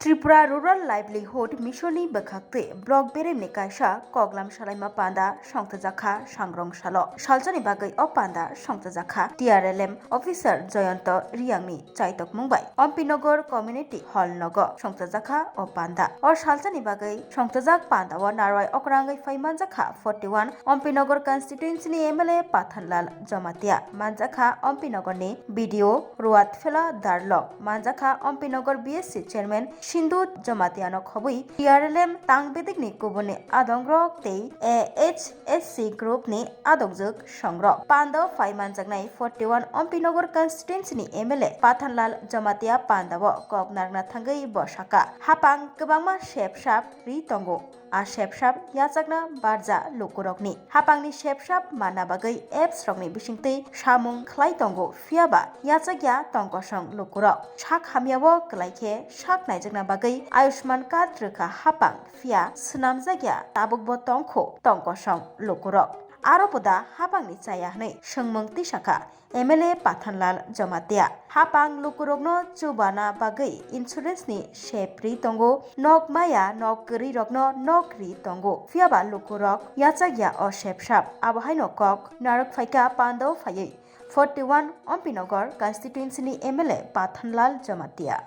Tripura rural livelihood मिशननि बखाक्ते block बेरेमनि कायसा कगलाम सालाइमा पान्दा संतजाखा सांग्रं सालो सालजनि बागै अ पान्दा संतजाखा टीआरएलएम अफिसार जयंत रियांगनि चाइतक मुंबाई अम्पिनगर कम्युनिटी हल नग संतजाखा अ पान्दा अ सालजनि बागै संतजाक पान्दा व नारय अकरांगै फाइमानजाखा 41 अम्पिनगर कन्स्टिट्युएन्सीनि एमएलए पाथानलाल जमातिया मानजाखा अम्पिनगरनि बीडीओ रुवातफेला दारलक मानजाखा अम्पिनगर बीएससी चेयरमैन सिंधु जमातियानो खबुई टीआरएलएम तांगबेदिकनि गुबुननि आदंग्रक तै एएचएससी ग्रुपनि आदंजोक संग्रक पान्दा फाइमानजागनाय 41 अम्पिनगर कन्स्टिट्युएन्सीनि एमएलए पाथानलाल जमातिया पान्दाव कगनारना थांगै बसाका हापां गोबांमा शेपसाप रि तंगो आ शेपसाप याचाकना बारजा लुकुरकनि हापांनि शेपसाप माना बागै एप्स रकनि बिसिंतै सामुं खलाय तंगो फियाबा याचाकया तंकसं लुकुरक साक हामियाव कलाइखे साक नायजोगना बागै आयुष्मान कार्ड रोखा हापां फिया सनाम जायगा ताबुकबो तंखो तंकसं लुकुरक आरोपदा हापांनि चायाहनै सोंमों तिसाखा एमएलए पाथानलाल जमातिया हापां लुकुरकनो चुबाना बागै इन्सुरेन्सनि शेपरि तंगो नक माया नक गरि रकनो नक रि तंगो फियाबा लुकुरक याचागया अ शेपसाप आबहायनो कक नारक फाइका पान्दाव फायै 41 अम्पिनगर कन्स्टिट्युएन्सीनि एमएलए पाथानलाल जमातिया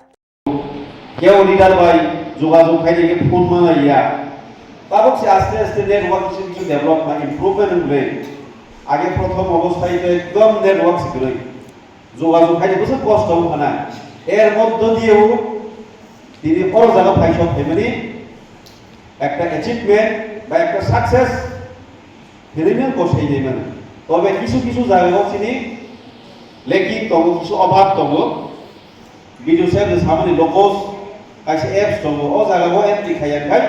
কেউ লিডার ভাই যোগাযোগ খাইলে ফোন মানাইয়া তারপর সে আস্তে আস্তে নেটওয়ার্ক কিছু ডেভেলপ না ইমপ্রুভমেন্ট হবে আগে প্রথম অবস্থায় তো একদম নেটওয়ার্ক ছিল যোগাযোগ খাইলে বসে কষ্ট হবে না এর মধ্য দিয়েও তিনি বড় জায়গা পাইছেন ফ্যামিলি একটা অ্যাচিভমেন্ট বা একটা সাকসেস ফেরিমেন্ট বসাই দেয় মানে তবে কিছু কিছু জায়গাও তিনি লেকিন তবু কিছু অভাব তবু ভিডিও সাহেব সামনে লোকস কাছে এপস দङ अ जायगायाव एन्ट्रि खायाखै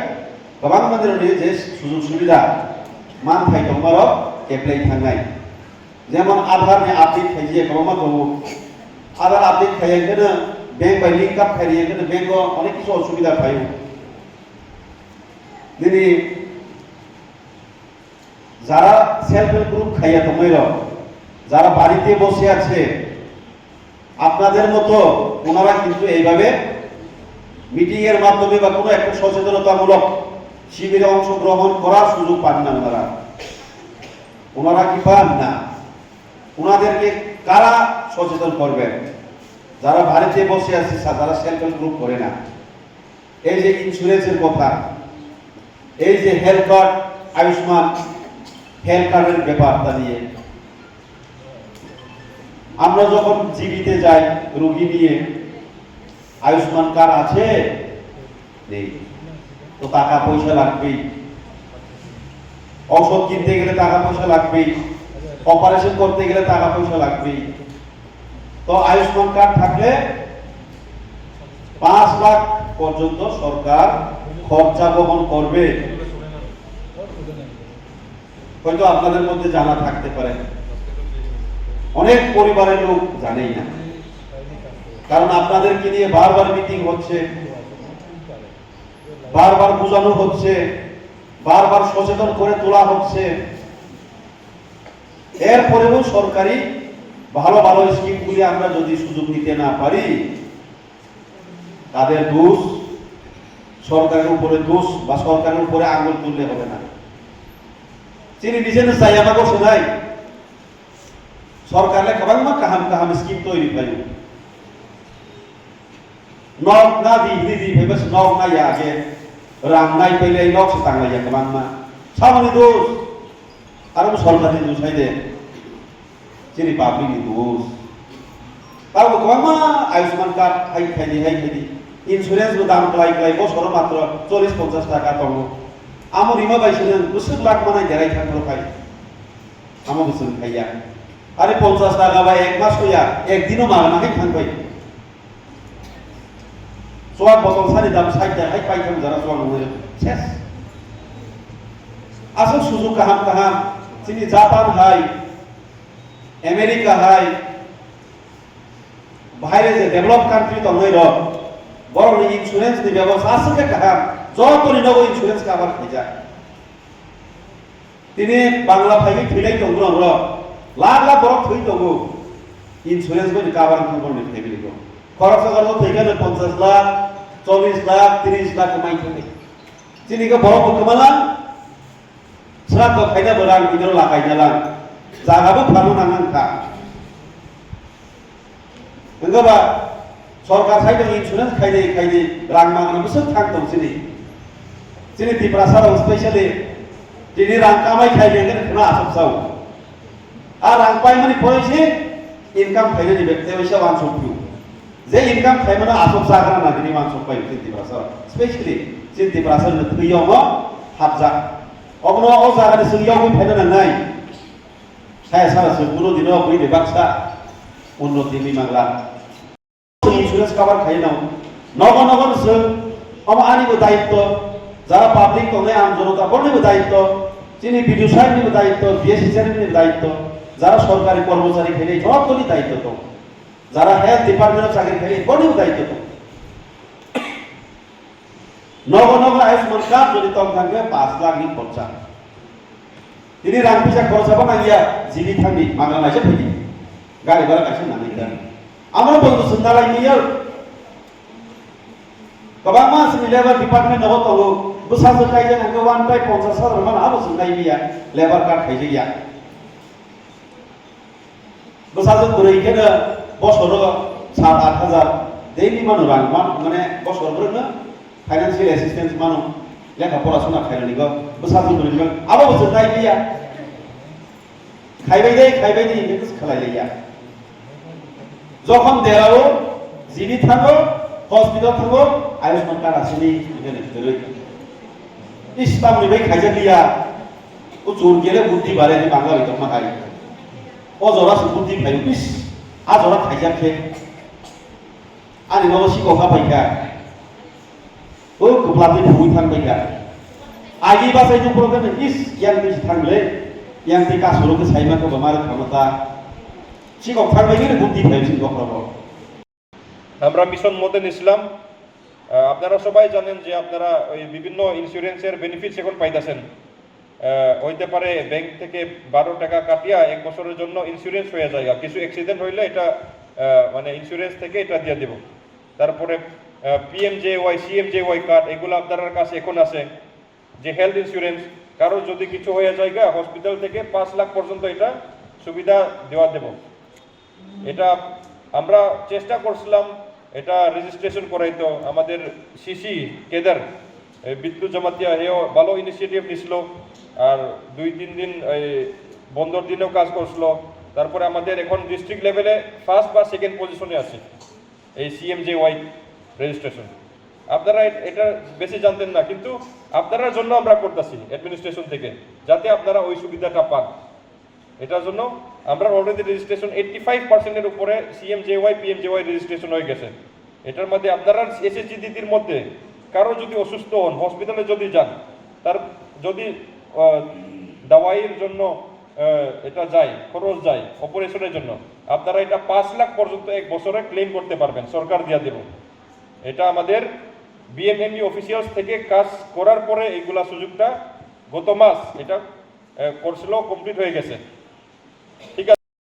गोबां मानसिफोरनि जे सुजुग सुबिदा मानथाय दङ आरो एप्लाइ थांनाय जेमन आधारनि आपडेट खाइजे गोबां दङ आधार आपडेट खायाखैनो बेंक बाय लिंक आप खाइजेखैनो बेंकआव अनेक কিছু অসুবিধা পায় দিদি যারা সেলফ হেল্প গ্রুপ খাইয়া দङैरो যারা বাড়িতে বসে আছে আপনাদের মতো ওনারা কিন্তু এইভাবে মিটিং এর মাধ্যমে বা কোনো একটা সচেতনতামূলক শিবিরে অংশগ্রহণ করার সুযোগ পান না ওনারা কি পান না ওনাদেরকে কারা সচেতন করবেন যারা বাড়িতে বসে আছে যারা সেলফ হেল্প গ্রুপ করে না এই যে ইন্স্যুরেন্সের কথা এই যে হেলথ কার্ড আয়ুষ্মান হেলথ কার্ডের ব্যাপারটা নিয়ে আমরা যখন জীবিতে যাই রোগী নিয়ে আয়ুষ্মান কার্ড আছে নেই তো টাকা পয়সা লাগবেই ঔষধ কিনতে গেলে টাকা পয়সা লাগবেই অপারেশন করতে গেলে টাকা পয়সা লাগবেই তো আয়ুষ্মান কার্ড থাকলে 5 লাখ পর্যন্ত সরকার খরচা বহন করবে হয়তো আপনাদের মধ্যে জানা থাকতে পারে অনেক পরিবারের লোক জানেই না কারণ আপনাদেরকে নিয়ে বারবার মিটিং হচ্ছে বারবার বোঝানো হচ্ছে বারবার সচেতন করে তোলা হচ্ছে এরপরেও সরকারি ভালো ভালো স্কিমগুলি আমরা যদি সুযোগ নিতে না পারি তাদের দোষ সরকারের উপরে দোষ বা সরকারের উপরে আঙুল তুললে হবে না তিনি নিজে চাই আমাকে শোনাই সরকারলে गोबां কাহাম স্কিম তৈরি পাই नक ना दी फेबस नक ना यागे रां नाय पहिले नक सतांगलाया गोबां मा सामनि दोष आरो सरकारनि दोष हायदे जेरै पाब्लिकनि दोष ताबो गोबां आयुष्मान कार्ड हाय खायदि इन्सुरेन्स बो दाम क्लाय बसर मात्र 40-50 टाका दङ आमो रिमा बायसनो बोसोर लाख मानाय देराय थांनो खाय आमो बोसोर खाया आरो 50 टाका बा एक मास होया एक दिनो मागनानै थांबाय सोआ बतल सानि दाम 60 टाका हाय पाइथाम जारा सोआ नङो सेस आसो सुजुग काहाम जोंनि जापान हाय आमेरिका हाय बाहेर जे डेभलप कान्ट्रि दङैरो बर'नि इन्सुरेन्सनि व्यवस्था आसोके काहाम जतनि नगो इन्सुरेन्स काभार खायजा दिनै बांला फाइगै थैलाय दङ र लाख लाख बरफ थै दङ इन्सुरेन्स पनि काभार खालामनो फेमिलिखौ खरच गर्नु थैगोन 50 लाख 40 লাখ 30 লাখ কামাই থাকে চিনিকে বড় কমালা শ্রাদ্ধ খাইনা বরাং বিদর লাগাইনা লাং জাগাবো ফানো নাঙ্গা नंगौबा सरकार साइड इन्सुरेंस खाइदे रां मांगना बसो थांदों जिनि डिप्रासाराव स्पेशली दिनै रां कामाय खाइदेंगोन खोना आसबसाव आ रां पाइ माने फरायसे इनकाम खाइदेनि बेक्ते वैसा वानसपिउ जे इनकाम खाइमना आसब जागोन ना दिनै वानसपाइ डिप्रासाराव स्पेशली जिनि डिप्रासार थैयाव मा हाबजा अबनो अ जागानि सैयाव फाइना नाय साया सारासो गुरु दिनो बुइदे बाक्सा उन्नति मिमांला इन्सुरेंस कवर खाइना नगन नगन जों अब आनिबो दायित्व যারা পাবলিক তনে আম জনতা বর্ণিব দায়িত্ব যিনি বিডিও সাহেবনিব দায়িত্ব বিএসসি চেয়ারম্যানের দায়িত্ব যারা সরকারি কর্মচারী খেলে সবগুলি দায়িত্ব তো যারা হেলথ ডিপার্টমেন্টের চাকরি খেলে বর্ণিব দায়িত্ব তো নগর নগর আয়ুষ্মান কার্ড যদি তখন থাকে 5 লাখ নি খরচা তিনি রাং পিসা খরচা বানাইয়া জিবি থাকি মাগনা লাইসে ফেলি গাড়ি ভাড়া কাছে না নাই আমরা বন্ধু সুন্দরাই নিয়ে गोबां मानसिनि लेबार डिपार्टमेन्ट दङ तंगो बोसाजो खाइजे नंगो 1/50,000 मान आबो सुनाय बिया लेबार कार्ड खाइजे या बोसाजो गुरैखेनो बसरो 7-8,000 दैनि मानु रां माने बसरनो फाइनान्शियल असिस्टेंस मानु लेखा पড়াশোনা खाइनानिगो बोसाजो गुरैनो आबो सुनाय बिया खाइबाय दे बेखौ खालायलाया যখন দেরাও জিবি থাকো हॉस्पिटल थांगो आयुष्मान कार्ड आसुनि बिदिनो धरै इस्लामनि बै खाइजालिया उ जोर गेले बुद्धि बारे नि बांगा बिदर माहाय ओ जरासो बुद्धि फायो इस आ जरा खाइजाखे आनि नबो सिको खाबायखा ओ गुब्लाबनि फुइ थांबायखा आगि बासाय दु प्रगन इस यां नि थांले यां नि कासुरखौ साइमाखौ बमार खामता सिको थांबायनि बुद्धि फायो सिको प्रबो আমরা মিশন মডেল ইসলাম আপনারা সবাই জানেন যে আপনারা ওই বিভিন্ন ইন্স্যুরেন্সের বেনিফিটস এখন পাইতেছেন হইতে পারে ব্যাংক থেকে 12 টাকা কাটিয়া 1 বছরের জন্য ইন্স্যুরেন্স হয়ে যায় কিছু অ্যাক্সিডেন্ট হইলে এটা মানে ইন্স্যুরেন্স থেকে এটা দিয়ে দেব তারপরে পিএমজেওয়াই সিএমজেওয়াই কার্ড এগুলো আপনাদের কাছে এখন আছে যে হেলথ ইন্স্যুরেন্স কারো যদি কিছু হয়ে যায় হসপিটাল থেকে 5 লাখ পর্যন্ত এটা সুবিধা দেওয়া দেব এটা আমরা চেষ্টা করছিলাম এটা রেজিস্ট্রেশন করাইতো আমাদের সিসি কেদার বিদ্যুৎ জামাতিয়া হেও ভালো ইনিশিয়েটিভ নিছিল আর 2-3 দিন বন্ধর দিনেও কাজ করছিল তারপরে আমাদের এখন ডিস্ট্রিক্ট লেভেলে ফার্স্ট বা সেকেন্ড পজিশনে আছে এই সিএমজেওয়াই রেজিস্ট্রেশন আপনারা এটা বেশি জানতেন না কিন্তু আপনাদের জন্য আমরা করতেছি অ্যাডমিনিস্ট্রেশন থেকে যাতে আপনারা ওই সুবিধাটা পান এটার জন্য আমরা অলরেডি রেজিস্ট্রেশন 85% এর উপরে সিএমজেওয়াই পিএমজেওয়াই রেজিস্ট্রেশন হয়ে গেছে এটার মধ্যে আপনারা এসএসজি দিদির মধ্যে কারো যদি অসুস্থ হন হসপিটালে যদি যান তার যদি দাওয়াইয়ের জন্য এটা যায় খরচ যায় অপারেশনের জন্য আপনারা এটা 5 লাখ পর্যন্ত এক বছরে ক্লেম করতে পারবেন সরকার দিয়া দেব এটা আমাদের বিএমএমই অফিসিয়ালস থেকে কাজ করার পরে এইগুলা সুযোগটা গত মাস এটা কোর্সগুলো কমপ্লিট হয়ে গেছে ঠিক আছে